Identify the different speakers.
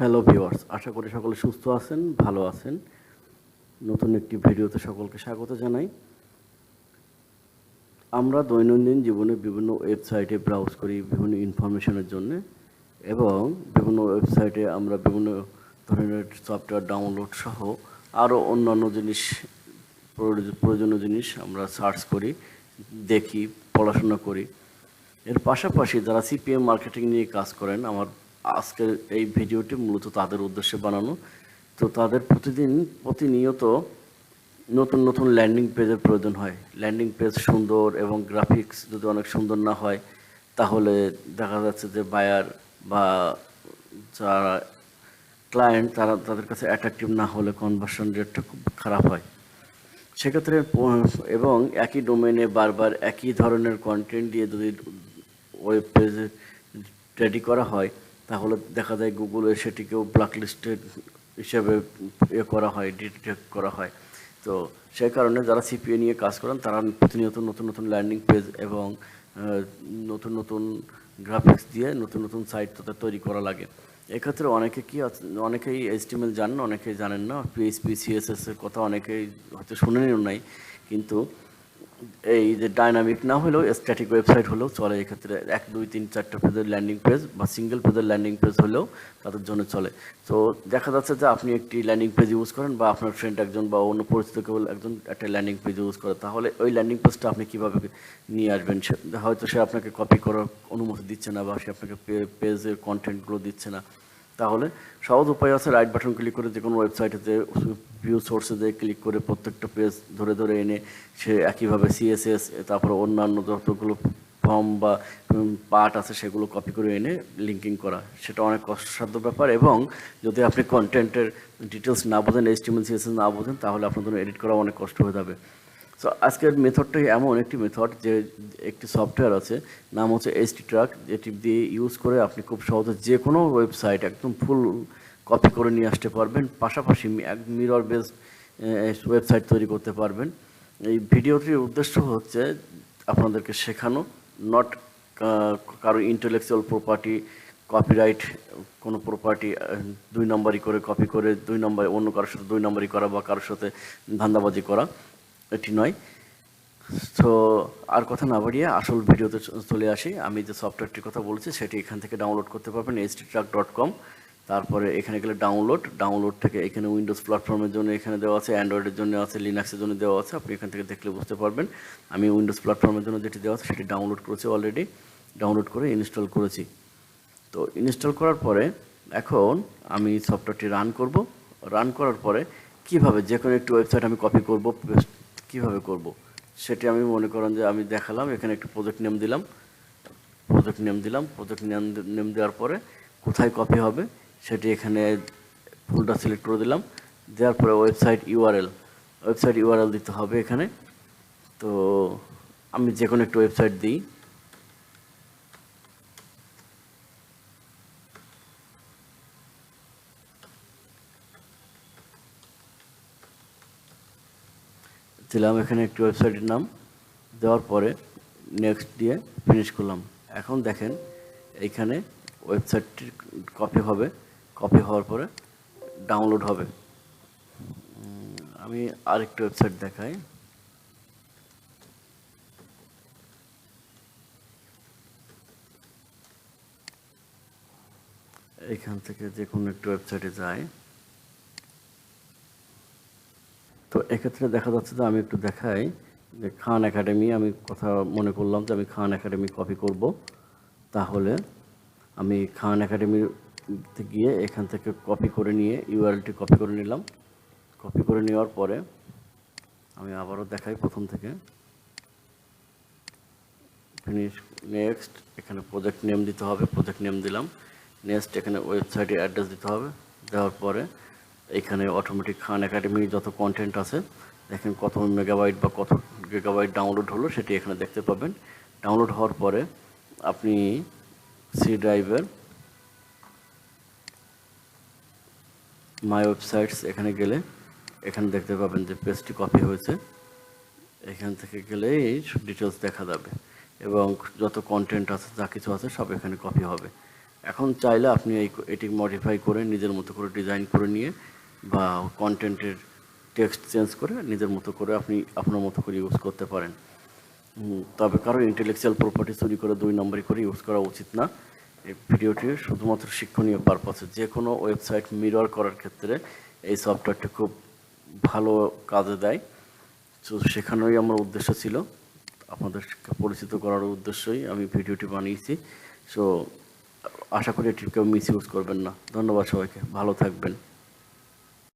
Speaker 1: Hello viewers, আশা করি সকলে সুস্থ আছেন, ভালো আছেন। নতুন একটি ভিডিওতে সকলকে স্বাগত জানাই। আমরা দৈনন্দিন জীবনে বিভিন্ন ওয়েবসাইটে ব্রাউজ করি বিভিন্ন ইনফরমেশনের জন্য, এবং বিভিন্ন ওয়েবসাইটে আমরা বিভিন্ন ধরনের সফটওয়্যার ডাউনলোড সহ আরও অন্যান্য জিনিস, প্রয়োজনীয় জিনিস আমরা সার্চ করি, দেখি, পড়াশোনা করি। এর পাশাপাশি যারা সিপিএম মার্কেটিং নিয়ে কাজ করেন, আমার আজকের এই ভিডিওটি মূলত তাদের উদ্দেশ্যে বানানো। তো তাদের প্রতিনিয়ত নতুন নতুন ল্যান্ডিং পেজের প্রয়োজন হয়। ল্যান্ডিং পেজ সুন্দর এবং গ্রাফিক্স যদি অনেক সুন্দর না হয়, তাহলে দেখা যাচ্ছে যে বায়ার বা যারা ক্লায়েন্ট তাদের কাছে অ্যাট্রাকটিভ না হলে কনভার্সন রেটটা খুব খারাপ হয়। সেক্ষেত্রে এবং একই ডোমেনে বারবার একই ধরনের কন্টেন্ট দিয়ে যদি ওয়েব পেজ রেডি করা হয়, তাহলে দেখা যায় গুগলে সেটিকেও ব্ল্যাকলিস্টেড হিসেবে করা হয়, ডিটেক্ট করা হয়। তো সেই কারণে যারা সিপিএ নিয়ে কাজ করেন তারা প্রতিনিয়ত নতুন নতুন ল্যান্ডিং পেজ এবং নতুন নতুন গ্রাফিক্স দিয়ে নতুন নতুন সাইট তাদের তৈরি করা লাগে। এক্ষেত্রে অনেকেই এইচটিএমএল জানেন, অনেকেই জানেন না। পিএইচপি সিএসএস এর কথা অনেকেই হয়তো শুনেনও নাই, কিন্তু এই যে ডাইনামিক না হলেও স্ট্যাটিক ওয়েবসাইট হলেও চলে। এক্ষেত্রে 1 2 3 4টা পেজের ল্যান্ডিং পেজ বা সিঙ্গেল পেজের ল্যান্ডিং পেজ হলেও তাদের জন্য চলে। তো দেখা যাচ্ছে যে আপনি একটি ল্যান্ডিং পেজ ইউজ করেন, বা আপনার ফ্রেন্ড একজন বা অন্য পরিচিত কেউ একজন একটা ল্যান্ডিং পেজ ইউজ করে, তাহলে ওই ল্যান্ডিং পেজটা আপনি কীভাবে নিয়ে আসবেন? হয়তো সে আপনাকে কপি করার অনুমতি দিচ্ছে না, বা সে আপনাকে পেজের কন্টেন্টগুলো দিচ্ছে না। তাহলে সহজ উপায় আছে, রাইট বাটন ক্লিক করে যে কোনো ওয়েবসাইটে ভিউ সোর্সে দিয়ে ক্লিক করে প্রত্যেকটা পেজ ধরে ধরে এনে সে একইভাবে সিএসএস, তারপরে অন্যান্য যতগুলো ফর্ম বা পার্ট আছে সেগুলো কপি করে এনে লিঙ্কিং করা, সেটা অনেক কষ্টসাধ্য ব্যাপার। এবং যদি আপনি কন্টেন্টের ডিটেলস না বোঝেন, এইচটিএমএল সিএসএস না বোঝেন, তাহলে আপনার জন্য এডিট করা অনেক কষ্ট হয়ে যাবে। সো আজকের মেথডটাই এমন একটি মেথড, যে একটি সফটওয়্যার আছে, নাম হচ্ছে HTTrack, যেটি দিয়ে ইউজ করে আপনি খুব সহজে যে কোনো ওয়েবসাইট একদম ফুল কপি করে নিয়ে আসতে পারবেন, পাশাপাশি মিরর বেসড ওয়েবসাইট তৈরি করতে পারবেন। এই ভিডিওটির উদ্দেশ্য হচ্ছে আপনাদেরকে শেখানো, নট কারো ইন্টেলেকচুয়াল প্রপার্টি, কপিরাইট কোনো প্রপার্টি 2 নম্বরই করে কপি করে 2 নম্বর অন্য কারোর সাথে 2 নম্বরই করা, বা কারোর সাথে ধান্দাবাজি করা, এটি নয়। তো আর কথা না বাড়িয়ে আসল ভিডিওতে চলে আসি। আমি যে সফটওয়্যারটির কথা বলছি সেটি এখান থেকে ডাউনলোড করতে পারবেন, httrack.com। তারপরে এখানে গেলে ডাউনলোড থেকে এখানে উইন্ডোজ প্ল্যাটফর্মের জন্য এখানে দেওয়া আছে, অ্যান্ড্রয়েডের জন্য আছে, লিনাক্সের জন্য দেওয়া আছে। আপনি এখান থেকে দেখলে বুঝতে পারবেন। আমি উইন্ডোজ প্ল্যাটফর্মের জন্য যেটি দেওয়া আছে সেটি ডাউনলোড করেছি, অলরেডি ডাউনলোড করে ইনস্টল করেছি। তো ইনস্টল করার পরে এখন আমি সফটওয়্যারটি রান করার পরে কিভাবে যে কোনো একটি ওয়েবসাইট আমি কপি করব, কিভাবে করব সেটি আমি মনে করেন যে আমি দেখালাম। এখানে একটি প্রজেক্ট নেম দিলাম, প্রজেক্ট নেম দেওয়ার পরে কোথায় কপি হবে সেটি এখানে ফোল্ডার সিলেক্ট করে দিলাম। দেওয়ার পরে ওয়েবসাইট ইউআরএল দিতে হবে এখানে। তো আমি যে কোনো একটি ওয়েবসাইট দিই, দিলাম এখানে একটি ওয়েবসাইটের নাম। দেওয়ার পরে নেক্সট দিয়ে ফিনিশ করলাম। এখন দেখেন এইখানে ওয়েবসাইটটি কপি হওয়ার পরে ডাউনলোড হবে। আমি আরেকটি ওয়েবসাইট দেখাই। এখান থেকে যে কোনো একটি ওয়েবসাইটে যাই। তো এক্ষেত্রে দেখা যাচ্ছে যে আমি একটু দেখাই যে খান একাডেমি, আমি কথা মনে করলাম যে আমি খান একাডেমি কপি করব। তাহলে আমি খান একাডেমিতে গিয়ে এখান থেকে কপি করে নিয়ে ইউআরএলটি কপি করে নিলাম। কপি করে নেওয়ার পরে আমি আবারও দেখাই প্রথম থেকে। ফিনিশ, নেক্সট, এখানে প্রজেক্ট নেম দিতে হবে, প্রজেক্ট নেম দিলাম। নেক্সট এখানে ওয়েবসাইটের অ্যাড্রেস দিতে হবে। দেওয়ার পরে এখানে অটোমেটিক খান একাডেমির যত কন্টেন্ট আছে, দেখেন কত মেগাবাইট বা কত গিগাবাইট ডাউনলোড হলো সেটি এখানে দেখতে পাবেন। ডাউনলোড হওয়ার পরে আপনি সি ড্রাইভের মাই ওয়েবসাইটস এখানে গেলে এখানে দেখতে পাবেন যে পেজটি কপি হয়েছে। এখান থেকে গেলে এই ডিটেলস দেখা যাবে, এবং যত কন্টেন্ট আছে, যা কিছু আছে সব এখানে কপি হবে। এখন চাইলে আপনি এটি মডিফাই করে নিজের মতো করে ডিজাইন করে নিয়ে বা কন্টেন্টের টেক্সট চেঞ্জ করে নিজের মতো করে আপনি আপনার মতো করে ইউজ করতে পারেন। তবে কারো ইন্টেলেকচুয়াল প্রপার্টি চুরি করে 2 নম্বরই করে ইউজ করা উচিত না। এই ভিডিওটি শুধুমাত্র শিক্ষণীয় পারপাসে, যে কোনো ওয়েবসাইট মিরর করার ক্ষেত্রে এই সফটওয়্যারটি খুব ভালো কাজে দেয়। তো সেখানেই আমার উদ্দেশ্য ছিল, আপনাদের পরিচিত করার উদ্দেশ্যই আমি ভিডিওটি বানিয়েছি। সো আশা করি এটি কেউ মিস ইউজ করবেন না। ধন্যবাদ সবাইকে, ভালো থাকবেন।